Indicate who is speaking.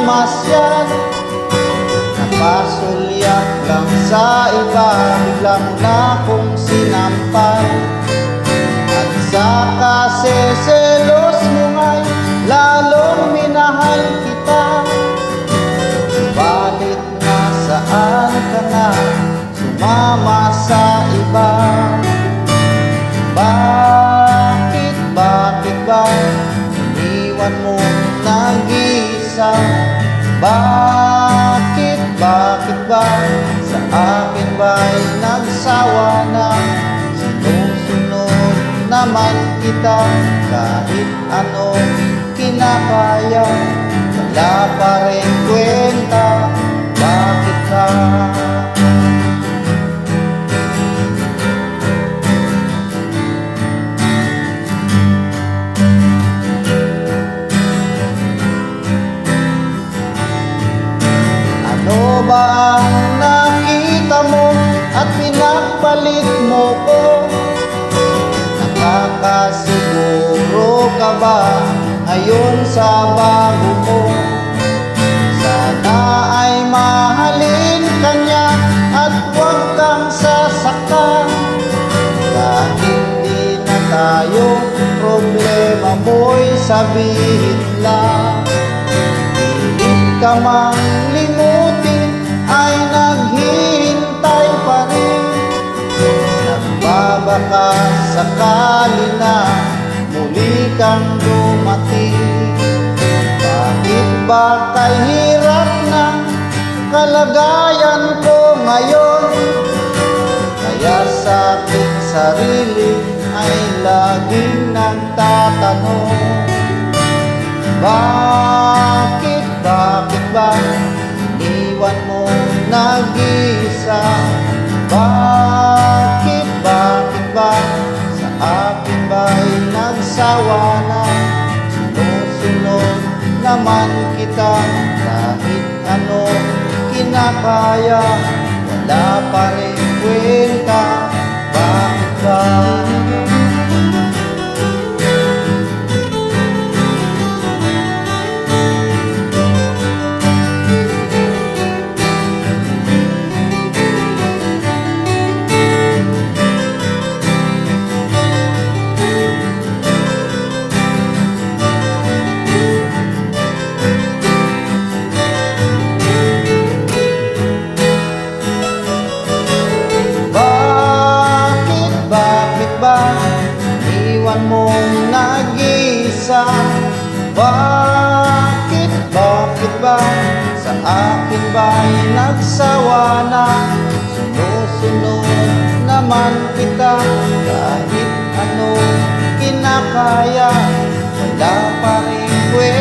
Speaker 1: mamasyal, napasulyak lang sa iba, bigla mo na kong sinampal. At sa kaseselos mo nga'y lalong minahal kita. Balit nasaan ka na, sumama sa iba? Bakit ba iniwan mo nag-isa? Bakit ba sa akin ba'y nagsawa na? Sinusunod naman kita kahit ano kinakaya, wala pa rin kwenta. Bakit ba? Ano ba ang nakita mo at pinagpalit mo ko? Nakakasiguro ka ba ngayon sa bago mo? Sana ay mahalin ka niya at huwag kang sasaktan. Kahit di na tayo, problema mo'y sabihin lang. Pilit ka mang limutin ay naghihintay pa rin. Nagbabaka sakali na muli kang dumating. Bakit ba kahirap ng kalagayan ko ngayon? Kaya sa aking sarili ay laging nagtatanong, bakit ba iniwan mo nag-isa? Bakit ba sa akin ba'y nagsawa na? Sinusunod naman kita kahit ano kinakaya, wala pa rin kwenta. Bakit ba? Iwan mong nag-isa? Bakit ba sa akin ba'y nagsawa na? Sinusunod naman kita kahit ano kinakaya, wala pa rin kwenta.